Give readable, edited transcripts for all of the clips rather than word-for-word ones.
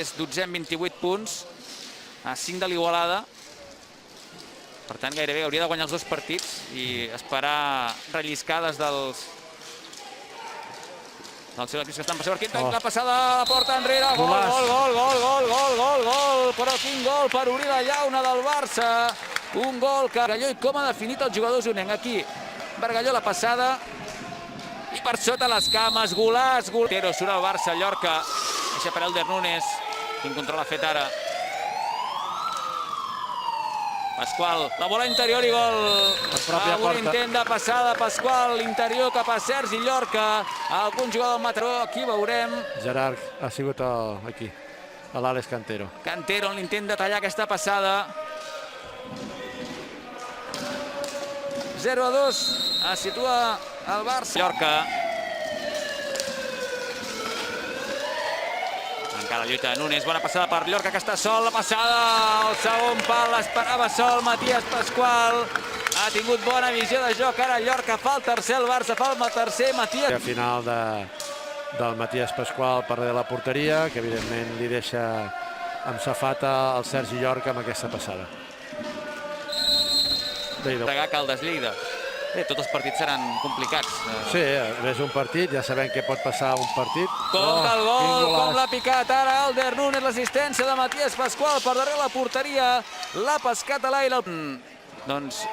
és 12è amb 28 punts, a 5 de l'Igualada. Per tant, gairebé hauria de guanyar els 2 partits i esperar relliscades dels seus equips que estan passant per aquí. La passada a la porta enrere, gol, però quin gol per obrir la llauna del Barça. Un gol que Bargalló, i com ha definit el jugador usonenc. Aquí, Bargalló la passada i per sota les cames, golaç. Surt el Barça, Llorca, deixa per Elder Núñez, quin control ha fet ara. Pasqual, la bola interior i gol. Un intent de passada, Pasqual, interior cap a Sergi Llorca. Algun jugador del Mataró, aquí veurem. Gerard ha sigut aquí, a l'Àlex Cantero. Cantero en l'intent de tallar aquesta passada. 0-2, es situa el Barça. Llorca. Encara lluita Núñez, bona passada per Llorca, que està sol, la passada al segon pal, l'esperava sol Matías Pasqual, ha tingut bona visió de joc, ara Llorca fa el tercer, el Barça fa el tercer, Matías. A final del Matías Pasqual per darrere la porteria, que evidentment li deixa amb safata el Sergi Llorca amb aquesta passada. Fregar Caldes Lleida. Tots els partits seran complicats. Sí, és un partit, ja sabem què pot passar un partit. Compte el gol, com l'ha picat ara Elder Núñez, l'assistència de Matías Pasqual per darrere la porteria, l'ha pescat a l'aire. Doncs,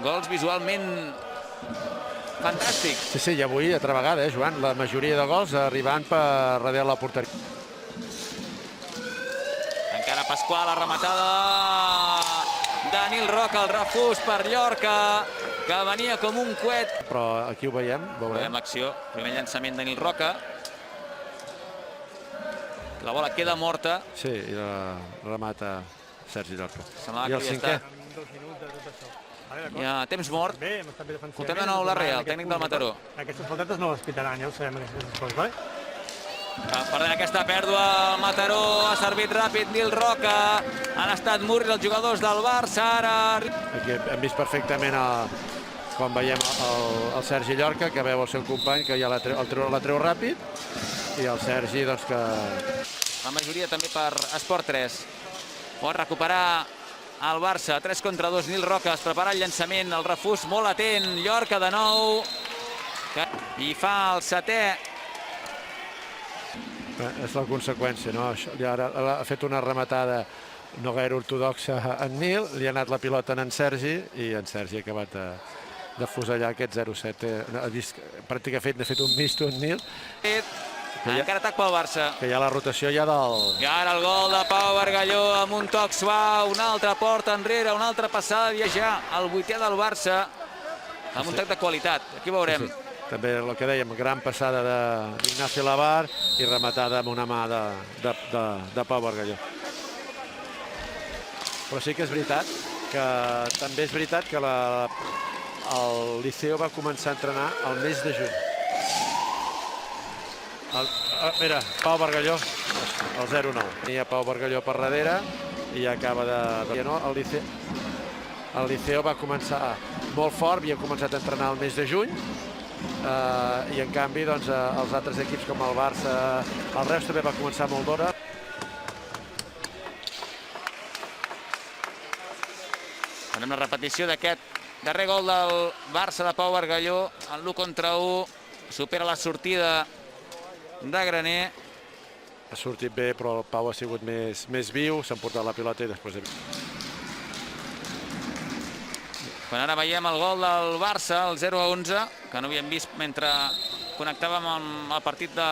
gols visualment fantàstics. Sí, i avui, altra vegada, Joan, la majoria de gols arribant per darrere la porteria. Encara Pasqual, la rematada de Nil Roca, el refús per Llorca, que venia com un coet. Però aquí ho veiem, veurem l'acció, primer llançament de Nil Roca. La bola queda morta. Sí, i la remata Sergi Llorca. I el cinquè. Hi ha temps mort. Escoltem de nou Larrea, el tècnic del Mataró. Aquestes faltetes no les pitaran, ja ho sabem, aquestes coses, vale? Perdent aquesta pèrdua, el Mataró ha servit ràpid Nil Roca, han estat murris els jugadors del Barça, ara... Aquí hem vist perfectament, quan veiem el Sergi Llorca, que veu el seu company, que ja la treu ràpid, i el Sergi, doncs, que... La majoria també per Esport 3. Pot recuperar el Barça, 3 contra 2, Nil Roca es prepara el llançament, el refús molt atent, Llorca de nou, i fa el setè. És la conseqüència, no? Ara ha fet una rematada no gaire ortodoxa en Nil, li ha anat la pilota en Sergi i en Sergi ha acabat de fusellar aquest 0-7. Ha vist pràcticament ha fet un misto en Nil. Encara atac pel Barça. Que hi ha la rotació ja del... I ara el gol de Pau Bargalló amb un toc suau, una altra porta enrere, una altra passada a viatjar al 8è del Barça amb un toc de qualitat. Aquí veurem. També el que dèiem, gran passada d'Ignacio Lavar i rematada amb una mà de Pau Bargalló. Però sí que és veritat que també és veritat que el Liceo va començar a entrenar el mes de juny. Mira, Pau Bargalló, el 0-9. Hi ha Pau Bargalló per darrere i acaba de... El Liceo va començar molt fort, havia començat a entrenar el mes de juny, i en canvi els altres equips com el Barça, el Reus també va començar molt d'hora. Farem la repetició d'aquest darrer gol del Barça de Pau Bargalló, el l'1 contra 1, supera la sortida de Graner. Ha sortit bé, però el Pau ha sigut més viu, s'ha emportat la pilota i després... Quan ara veiem el gol del Barça, el 0-11, que no havíem vist mentre connectàvem amb el partit de...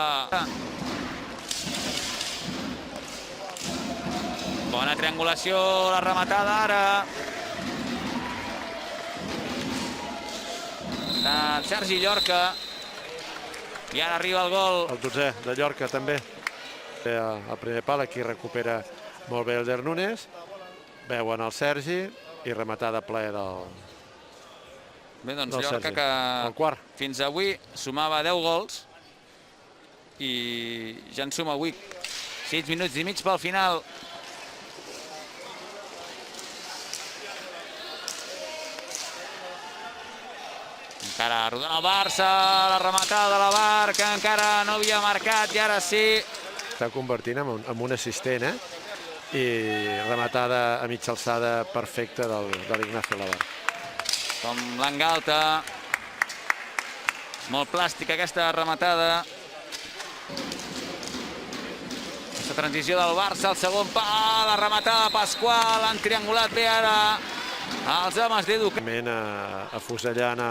Bona triangulació, la rematada ara. De Sergi Llorca. I ara arriba el gol. El 12è de Llorca també. El primer pal, aquí recupera molt bé Elder Núñez. Veuen el Sergi i rematada ple del... Bé, doncs Llorca, que fins avui sumava 10 gols i ja en suma avui 6 minuts i mig pel final. Encara rodona el Barça, la rematada de la Bar, que encara no havia marcat i ara sí, s'està convertint en un assistent, i rematada a mitja alçada perfecta de l'Ignacio Lavar. Com l'engalta. Molt plàstica aquesta rematada. Aquesta transició del Barça, el segon pal, la rematada de Pasqual, han triangulat bé ara els homes d'Edu. Afusellant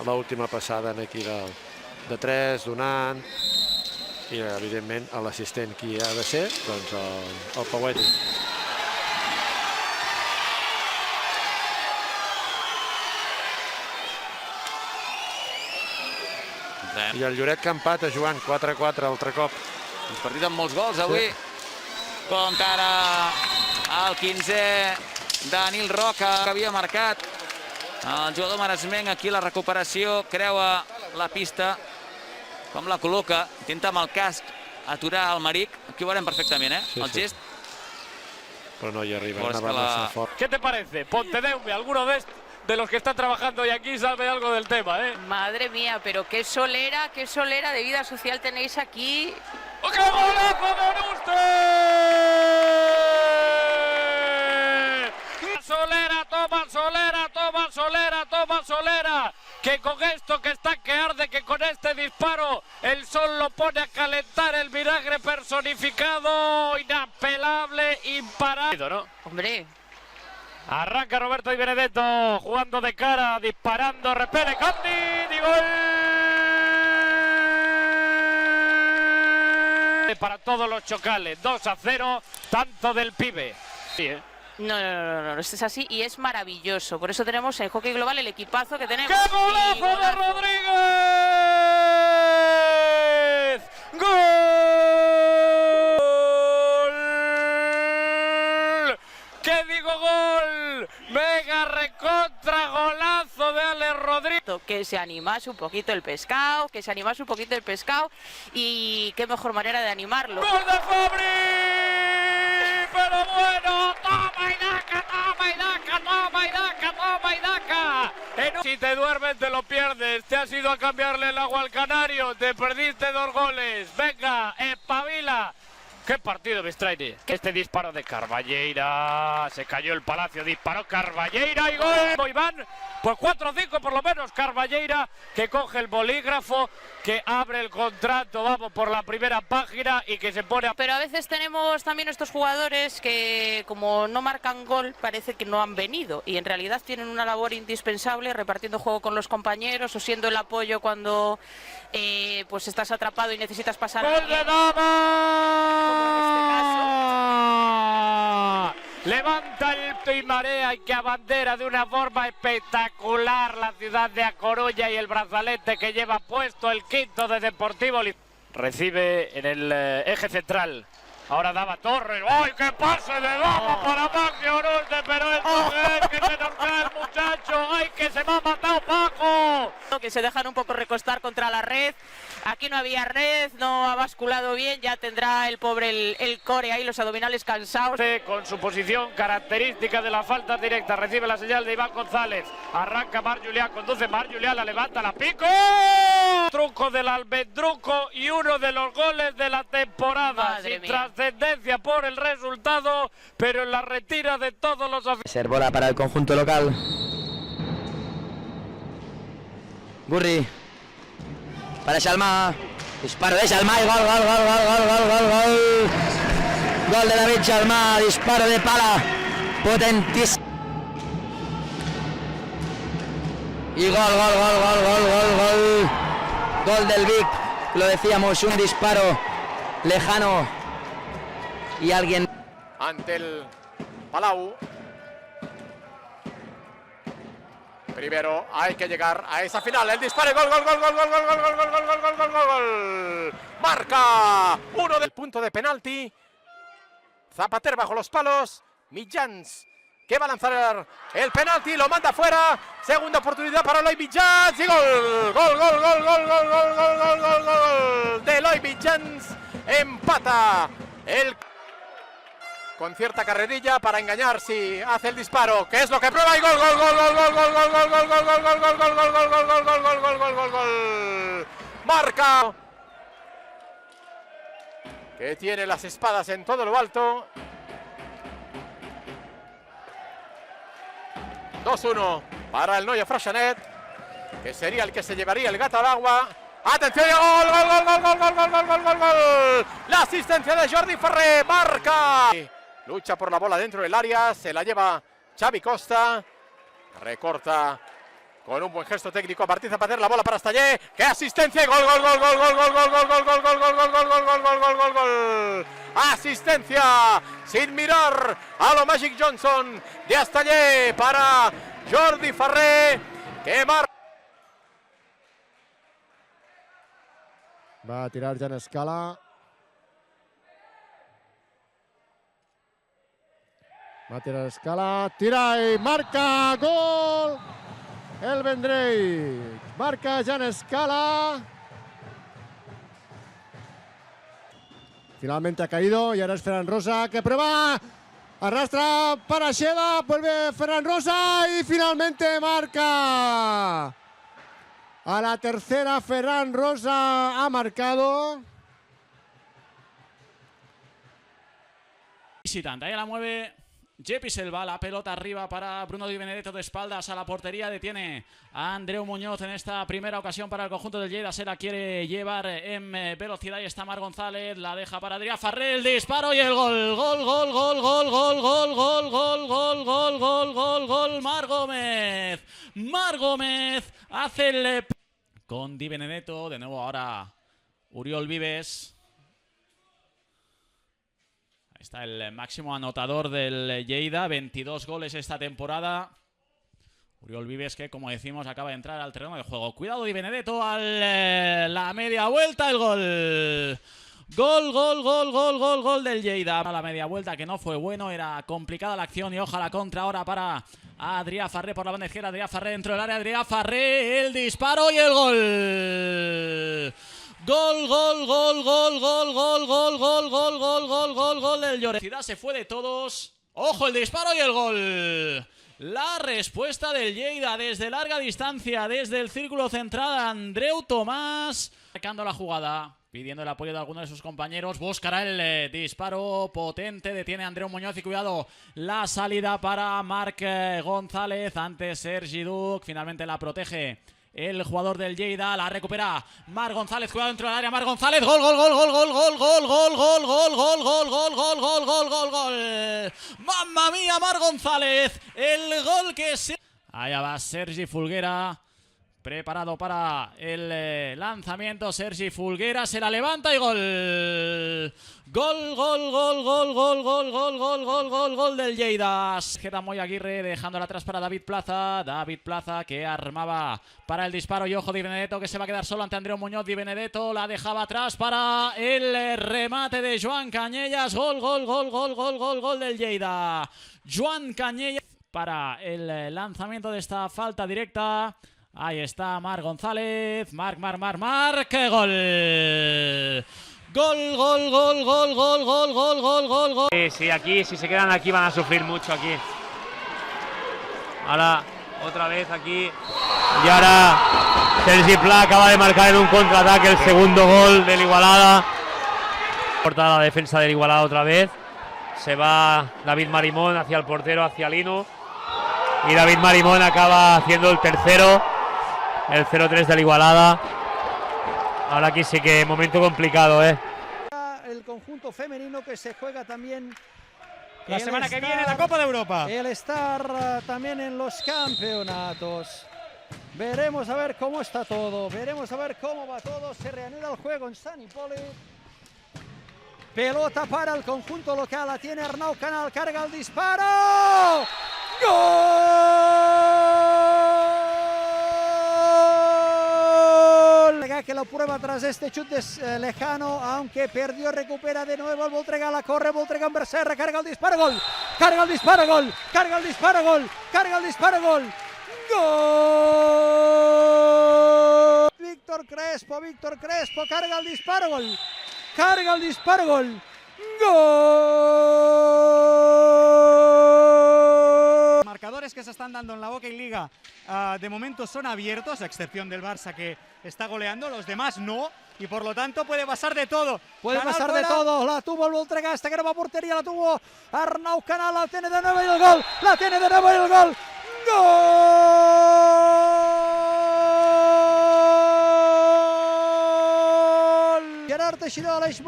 l'última passada aquí de 3, donant, i evidentment l'assistent qui ha de ser, doncs el Pauet. I el Lloret que empata, Joan, 4-4 altre cop. Un partit amb molts gols avui. Com que ara el 15è Danil Roca, que havia marcat el jugador maresmenc. Aquí la recuperació, creua la pista, com la col·loca, intenta amb el casc aturar el Maric. Aquí ho veurem perfectament, el gest. Però no hi arriba, anava massa fort. ¿Qué te parece? Pontedeume, alguno de los que están trabajando hoy aquí sabe algo del tema, ¿eh? Madre mía, pero qué solera de vida social tenéis aquí. ¡Oh, qué golazo de Onuste! Solera, toma Solera, toma Solera, toma Solera. Que con esto que está que arde, que con este disparo el sol lo pone a calentar, el vinagre personificado, inapelable, imparable, ¿no? Hombre. Arranca Roberto Di Benedetto, jugando de cara, disparando, repele Candid y gol para todos los chocales. 2-0, tanto del pibe. Sí, No, esto es así y es maravilloso. Por eso tenemos en Hockey Global el equipazo que tenemos. ¡Qué golazo de Rodríguez! ¡Gol! ¿Qué digo gol? Mega recontra golazo de Alex Rodríguez. Que se animase un poquito el pescado, y qué mejor manera de animarlo. ¡Gol de Fabri! ¡Pero bueno! ¡Toma y daca, toma y daca, toma y daca, toma y daca! Si te duermes te lo pierdes, te has ido a cambiarle el agua al canario, te perdiste 2 goles. Venga, espabila. ¡Qué partido, Bistraini! Este disparo de Carballeira, se cayó el Palacio, disparó Carballeira y gol. Iván, pues 4-5 por lo menos. Carballeira que coge el bolígrafo, que abre el contrato, vamos, por la primera página y que se pone a... Pero a veces tenemos también estos jugadores que como no marcan gol parece que no han venido y en realidad tienen una labor indispensable repartiendo juego con los compañeros o siendo el apoyo cuando pues estás atrapado y necesitas pasar. ¡Gol de Dama! Levanta el y marea y que abandera de una forma espectacular la ciudad de A Coruña y el brazalete que lleva puesto el quinto de Deportivo. Recibe en el eje central. Ahora Dava Torres. ¡Ay, qué pase de Dava para Maxi Oruste! Pero esto es que se nos cae el muchacho. ¡Ay, que se me ha matado Paco! Que se dejan un poco recostar contra la red. Aquí no había red, no ha basculado bien, ya tendrá el pobre el core ahí, los abdominales cansados. Con su posición característica de la falta directa, recibe la señal de Iván González. Arranca Marc Julià, conduce Marc Julià, la levanta, la pico. Truco del Almendruco y uno de los goles de la temporada. Madre sin mía. Trascendencia por el resultado, pero en la retira de todos los aficionados. Ser bola para el conjunto local. Gurri. Para Xalmà. Disparo de Xalmà y gol. Gol de David Xalmà. Disparo de pala. Potentísimo. Y gol. Gol del Vic. Lo decíamos, un disparo lejano. Y alguien... Ante el Palau. Primero hay que llegar a esa final. El disparo, gol. Marca uno del punto de penalti. Zapater bajo los palos. Mitjans que va a lanzar el penalti, lo manda fuera. Segunda oportunidad para Eloi Mitjans y gol. Gol de Eloi Mitjans. Empata el con cierta carrerilla para engañar si hace el disparo, que es lo que prueba y gol. Marca que tiene las espadas en todo lo alto. 2-1 para el Noia Freixenet, que sería el que se llevaría el gato al agua. ¡Atención! ¡Gol, gol, gol, gol, gol, gol, gol, gol, gol, gol, gol! La asistencia de Jordi Ferrer, marca. Lucha por la bola dentro del área, se la lleva Xavi Costa. Recorta con un buen gesto técnico Martín Zapater, la bola para Estallé. ¡Qué asistencia! ¡Gol, gol, gol, gol, gol, gol, gol, gol, gol, gol, gol, gol, gol, gol, gol, gol, gol, gol, gol, gol! Asistencia sin mirar a lo Magic Johnson de Estallé para Jordi Ferrer, que marca. Va a tirar Jan Scala. Va a tirar Scala. Tira y marca. Gol. El Vendrell. Marca Jan Scala. Finalmente ha caído y ahora es Ferran Rosa que prueba. Arrastra para Xeda. Vuelve Ferran Rosa y finalmente marca. A la tercera, Ferran Rosa ha marcado. Visitante, ahí la mueve Jepi Selva, la pelota arriba para Bruno Di Benedetto de espaldas a la portería, detiene a Andreu Muñoz en esta primera ocasión para el conjunto del Lleida, se la quiere llevar en velocidad y está Marc González, la deja para Adrià Ferrer, el disparo y el gol, gol, gol, gol, gol, gol, gol, gol, gol, gol, gol, gol, gol, gol, Marc Gómez hace el con Di Benedetto, de nuevo ahora Oriol Vives. Ahí está el máximo anotador del Lleida, 22 goles esta temporada. Oriol Vives que, como decimos, acaba de entrar al terreno de juego. Cuidado Di Benedetto, la media vuelta, el gol. Gol, gol, gol, gol, gol, gol del Lleida. A la media vuelta que no fue bueno, era complicada la acción y ojalá contra ahora para Adrià Ferrer por la banda izquierda. Adrià Ferrer dentro del área, Adrià Ferrer, el disparo y el gol. Gol, gol, gol, gol, gol, gol, gol, gol, gol, gol, gol, gol, gol del Lloret. Se fue de todos. Ojo el disparo y el gol. La respuesta del Lleida desde larga distancia, desde el círculo central, Andreu Tomàs, marcando la jugada, pidiendo el apoyo de alguno de sus compañeros, buscará el disparo potente, detiene a Andreu Muñoz y cuidado, la salida para Marc González, antes Sergi Duc, finalmente la protege el jugador del Lleida, la recupera Marc González, cuidado dentro del área, Marc González, gol, gol, gol, gol, gol, gol, gol, gol, gol, gol, gol, gol, gol, gol, gol, gol, gol, gol, mamma mía, Marc González, el gol que se... Allá va Sergi Folguera, preparado para el lanzamiento, Sergi Folguera, se la levanta y gol. Gol, gol, gol, gol, gol, gol, gol, gol, gol, gol, gol del Lleida. Queda Moy Aguirre dejándola atrás para David Plaza que armaba para el disparo y ojo Di Benedetto que se va a quedar solo ante Andreu Muñoz. Di Benedetto la dejaba atrás para el remate de Joan Cañellas. Gol, gol, gol, gol, gol, gol, gol del Lleida. Joan Cañellas para el lanzamiento de esta falta directa. Ahí está Marc González, Marc, gol. Gol, gol, gol, gol, gol, gol, gol, gol, gol, gol. Sí, aquí, si se quedan aquí van a sufrir mucho aquí. Ahora, otra vez aquí. Y ahora Sergi Pla acaba de marcar en un contraataque el segundo gol del Igualada. Corta la defensa del Igualada otra vez. Se va David Marimón hacia el portero, hacia Lino. Y David Marimón acaba haciendo el tercero. El 0-3 del Igualada. Ahora aquí sí que momento complicado, El conjunto femenino que se juega también la semana que viene la Copa de Europa. El estar también en los campeonatos. Veremos a ver cómo está todo. Veremos a ver cómo va todo. Se reanuda el juego en San Hipòlit. Pelota para el conjunto local. La tiene Arnau Canal. Carga el disparo. ¡Gol! Que lo prueba tras este chute lejano, aunque perdió, recupera de nuevo el Voltregà, la corre Voltregà en Berserra, carga el disparo, gol, carga el disparo, gol, carga el disparo, gol, carga el disparo, gol, gol. Víctor Crespo, carga el disparo, gol, carga el disparo, gol, gol. Marcadores que se están dando en la Hockey Liga de momento son abiertos, a excepción del Barça que está goleando, los demás no. y por lo tanto puede pasar de todo. Puede Canal pasar fuera. de todo, la tuvo el Voltregà, hasta que no va a portería, la tuvo Arnau Canal, la tiene de nuevo y el gol, la tiene de nuevo y el gol. ¡Gol! Gerard Teixidó, Aleix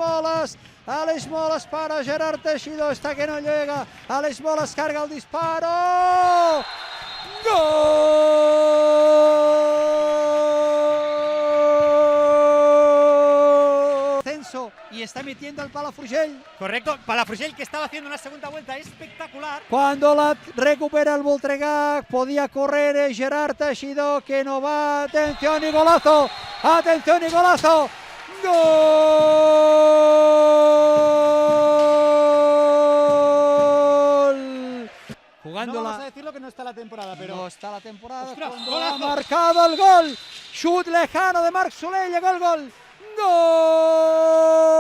Moles para Gerard Teixidó, está que no llega, Aleix Moles carga el disparo. ¡Gol! Censo y está metiendo al Palafrugell. Correcto, Palafrugell que estaba haciendo una segunda vuelta espectacular. Cuando la recupera el Voltregà, podía correr Gerard Teixidó, que no va. Atención y golazo. Atención y golazo. ¡Gol! Jugando No vamos a decirlo que no está la temporada, pero no está la temporada. ¡Ostras, Cuando golazo! ha marcado el gol. Chut lejano de Marc Soler, llegó el gol. ¡Gol!